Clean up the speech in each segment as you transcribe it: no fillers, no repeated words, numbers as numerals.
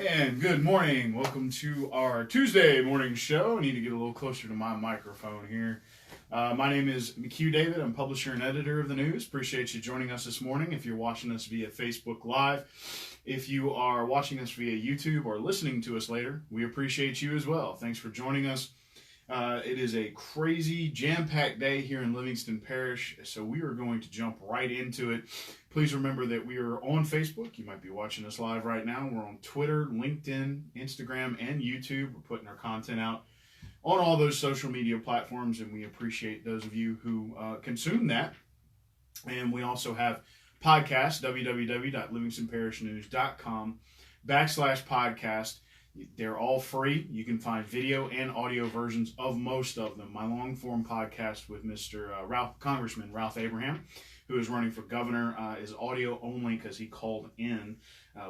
And good morning. Welcome to our Tuesday morning show. I need to get a little closer to my microphone here. My name is McHugh David. I'm publisher and editor of the news. Appreciate you joining us this morning. If you're watching us via Facebook Live, if you are watching us via YouTube or listening to us later, we appreciate you as well. Thanks for joining us. It is a crazy, jam-packed day here in Livingston Parish, so we are going to jump right into it. Please remember that we are on Facebook. You might be watching us live right now. We're on Twitter, LinkedIn, Instagram, and YouTube. We're putting our content out on all those social media platforms, and we appreciate those of you who consume that. And we also have podcasts, www.livingstonparishnews.com/podcast. They're all free. You can find video and audio versions of most of them. My long-form podcast with Congressman Ralph Abraham, who is running for governor, is audio only because he called in.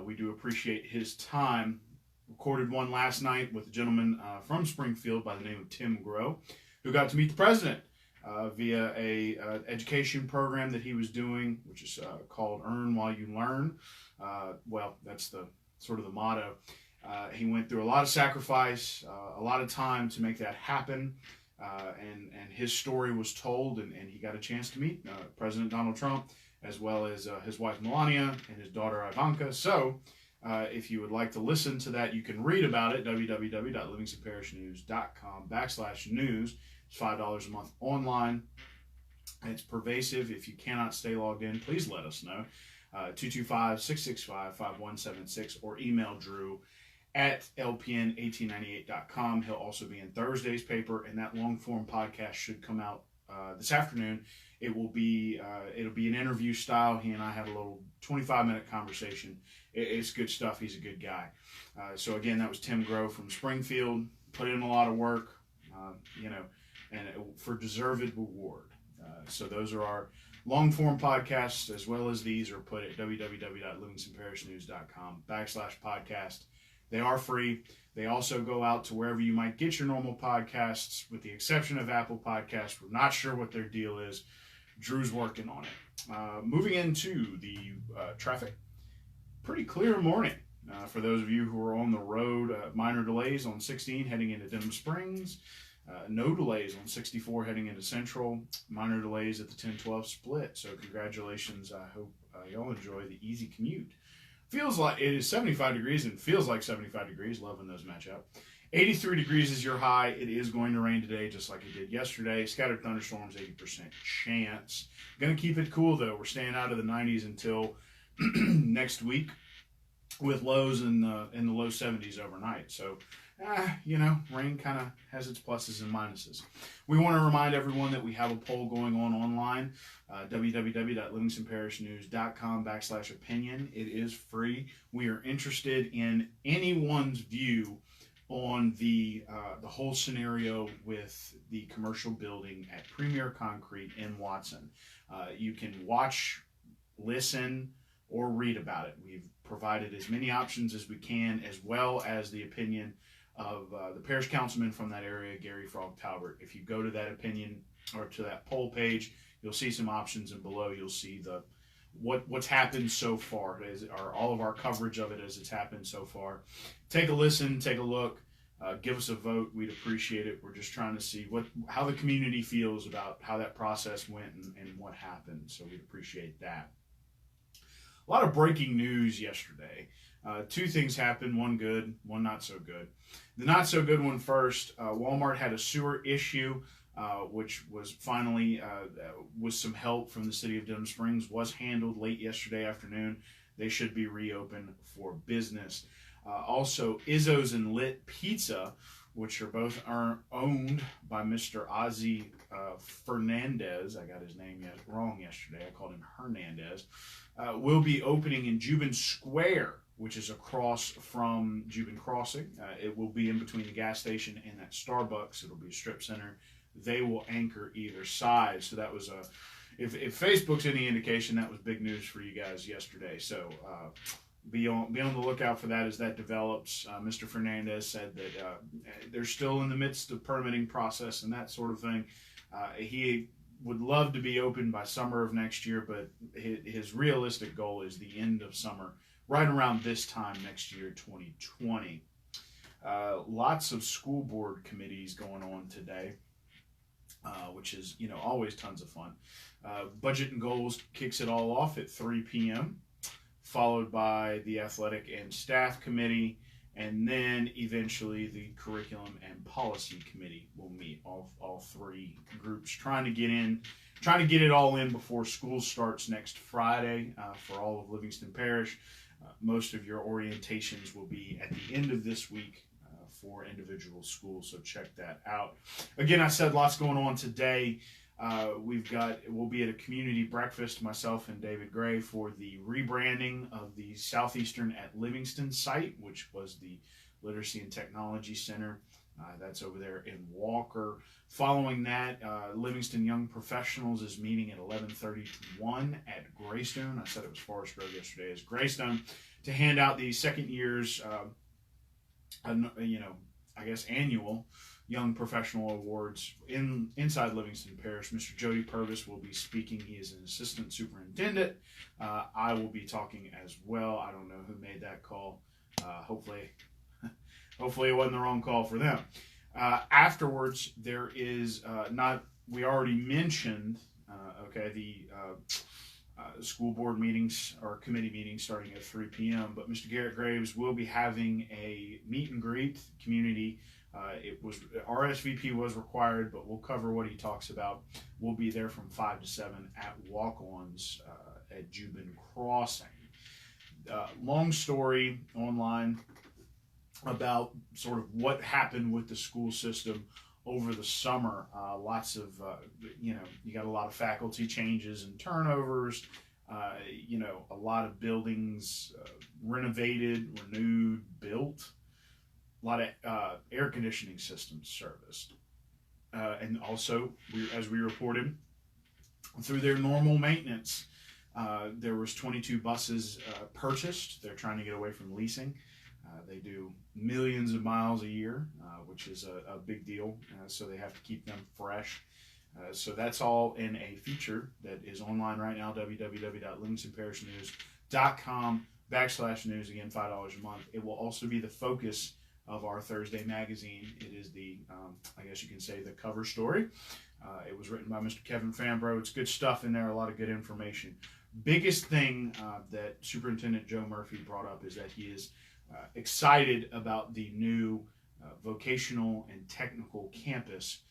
We do appreciate his time. Recorded one last night with a gentleman from Springfield by the name of Tim Grow, who got to meet the president via a education program that he was doing, which is called Earn While You Learn. Well, that's the sort of the motto. He went through a lot of sacrifice, a lot of time to make that happen, and his story was told, and he got a chance to meet President Donald Trump, as well as his wife Melania and his daughter Ivanka. So if you would like to listen to that, you can read about it, www.livingstonparishnews.com/news. It's $5 a month online. It's pervasive. If you cannot stay logged in, please let us know. 225-665-5176 or email Drew at lpn1898.com. He'll also be in Thursday's paper, and that long-form podcast should come out this afternoon. It'll be an interview style. He and I had a little 25-minute conversation. It's good stuff. He's a good guy. So again, that was Tim Grow from Springfield. Put in a lot of work, and for deserved reward. So those are our long-form podcasts, as well as these are put at www.livingstonparishnews.com/podcast. They are free. They also go out to wherever you might get your normal podcasts, with the exception of Apple Podcasts. We're not sure what their deal is. Drew's working on it. Moving into the traffic, pretty clear morning. For those of you who are on the road, minor delays on 16 heading into Denham Springs. No delays on 64 heading into Central. Minor delays at the 10-12 split. So congratulations. I hope y'all enjoy the easy commute. Feels like it is 75 degrees and feels like 75 degrees. Loving those match up. 83 degrees is your high. It is going to rain today just like it did yesterday. Scattered thunderstorms, 80% chance. Going to keep it cool though. We're staying out of the 90s until next week, with lows in the low 70s overnight. So rain kind of has its pluses and minuses. We want to remind everyone that we have a poll going on online, www.livingstonparishnews.com/opinion. It is free. We are interested in anyone's view on the whole scenario with the commercial building at Premier Concrete in Watson. You can watch, listen, or read about it. We've provided as many options as we can, as well as the opinion of the parish councilman from that area, Gary Frog Talbert. If you go to that opinion or to that poll page, you'll see some options, and below you'll see what's happened so far, or all of our coverage of it as it's happened so far. Take a listen, take a look, give us a vote. We'd appreciate it. We're just trying to see how the community feels about how that process went and what happened. So we'd appreciate that. A lot of breaking news yesterday. Two things happened, one good, one not so good. The not so good one first, Walmart had a sewer issue, which was finally, with some help from the city of Denham Springs, was handled late yesterday afternoon. They should be reopened for business. Also, Izzo's and Lit Pizza, which are both owned by Mr. Ozzy Fernandez. I got his name wrong yesterday. I called him Hernandez. Will be opening in Jubin Square, which is across from Jubin Crossing. It will be in between the gas station and that Starbucks. It'll be a strip center. They will anchor either side. So that was if Facebook's any indication, that was big news for you guys yesterday. So be on the lookout for that as that develops. Mr. Fernandez said that they're still in the midst of permitting process and that sort of thing. He would love to be open by summer of next year, but his realistic goal is the end of summer right around this time next year, 2020. Lots of school board committees going on today, which is, always tons of fun. Budget and Goals kicks it all off at 3 p.m., followed by the Athletic and Staff Committee, and then eventually the Curriculum and Policy Committee will meet. All three groups trying to get it all in before school starts next Friday for all of Livingston Parish. Most of your orientations will be at the end of this week for individual schools, so check that out. Again, I said lots going on today. We'll be at a community breakfast, myself and David Gray, for the rebranding of the Southeastern at Livingston site, which was the Literacy and Technology Center. That's over there in Walker. Following that, Livingston Young Professionals is meeting at 11:30 to 1 at Greystone. I said it was Forest Grove yesterday. It's Greystone to hand out the second year's, annual Young Professional Awards inside Livingston Parish. Mr. Jody Purvis will be speaking. He is an assistant superintendent. I will be talking as well. I don't know who made that call. Hopefully it wasn't the wrong call for them. Afterwards, there is we already mentioned, the school board meetings or committee meetings starting at 3 p.m. But Mr. Garrett Graves will be having a meet and greet community. RSVP was required, but we'll cover what he talks about. We'll be there from 5 to 7 at Walk-Ons at Jubin Crossing. Long story online about sort of what happened with the school system over the summer. Lots of, you got a lot of faculty changes and turnovers, a lot of buildings renovated, renewed, built, a lot of air conditioning systems serviced. And also, as we reported, through their normal maintenance, there was 22 buses purchased. They're trying to get away from leasing. They do millions of miles a year, which is a big deal, so they have to keep them fresh. So that's all in a feature that is online right now, www.livingstonparishnewscom.com/news. Again, $5 a month. It will also be the focus of our Thursday magazine. It is the, I guess you can say, the cover story. It was written by Mr. Kevin Fambro. It's good stuff in there, a lot of good information. Biggest thing that Superintendent Joe Murphy brought up is that he is excited about the new vocational and technical campus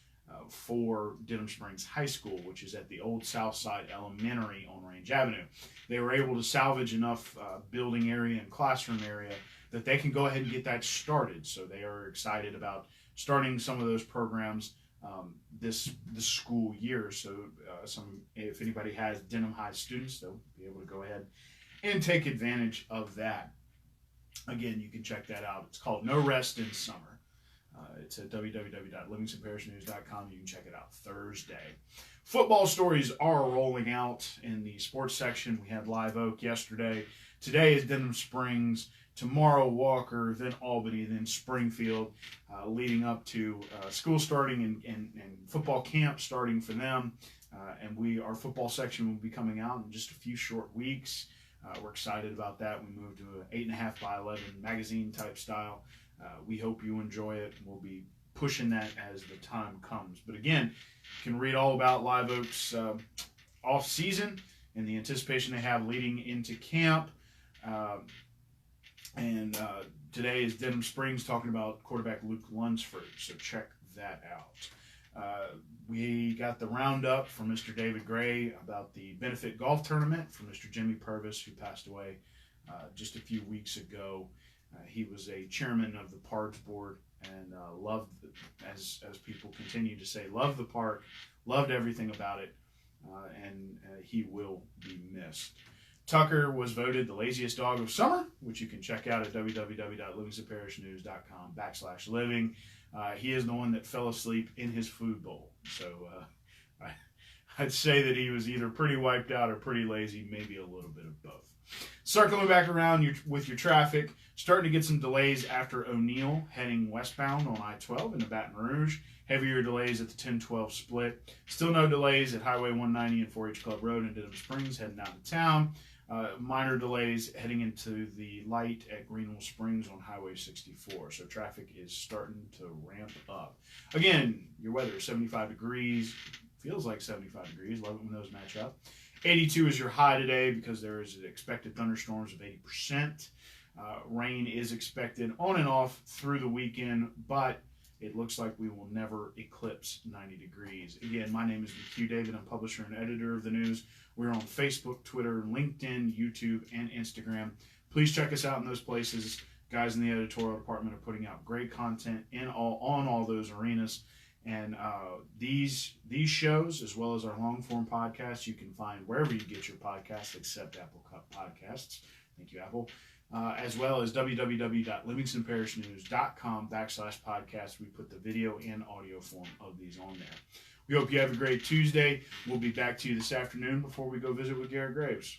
for Denham Springs High School, which is at the old Southside Elementary on Range Avenue. They were able to salvage enough building area and classroom area that they can go ahead and get that started. So they are excited about starting some of those programs this school year. So if anybody has Denham High students, they'll be able to go ahead and take advantage of that. Again, you can check that out. It's called No Rest in Summer. It's at www.livingstonparishnewscom. You can check it out Thursday. Football stories are rolling out in the sports section. We had Live Oak yesterday. Today is Denham Springs. Tomorrow, Walker, then Albany, then Springfield, leading up to school starting and football camp starting for them. And our football section will be coming out in just a few short weeks. We're excited about that. We moved to an 8.5 by 11 magazine type style. We hope you enjoy it. We'll be pushing that as the time comes. But again, you can read all about Live Oak's off season and the anticipation they have leading into camp. And today is Denham Springs talking about quarterback Luke Lunsford, so check that out. We got the roundup from Mr. David Gray about the benefit golf tournament from Mr. Jimmy Purvis, who passed away just a few weeks ago. He was a chairman of the parks board and loved, as people continue to say, loved the park, loved everything about it, and he will be missed. Tucker was voted the laziest dog of summer, which you can check out at www.livingstonparishnewscom/living. He is the one that fell asleep in his food bowl. So I'd say that he was either pretty wiped out or pretty lazy, maybe a little bit of both. Circling back around with your traffic, starting to get some delays after O'Neill heading westbound on I-12 into Baton Rouge. Heavier delays at the 10-12 split. Still no delays at Highway 190 and 4-H Club Road in Denham Springs heading out of town. Minor delays heading into the light at Greenville Springs on Highway 64. So traffic is starting to ramp up. Again, your weather is 75 degrees. Feels like 75 degrees. Love it when those match up. 82 is your high today because there is expected thunderstorms of 80%. Rain is expected on and off through the weekend, but it looks like we will never eclipse 90 degrees. Again, my name is McHugh David. I'm publisher and editor of the news. We're on Facebook, Twitter, LinkedIn, YouTube, and Instagram. Please check us out in those places. Guys in the editorial department are putting out great content on all those arenas. And these shows, as well as our long-form podcasts, you can find wherever you get your podcasts, except Apple Podcasts. Thank you, Apple. As well as www.livingstonparishnews.com/podcast. We put the video and audio form of these on there. We hope you have a great Tuesday. We'll be back to you this afternoon before we go visit with Garrett Graves.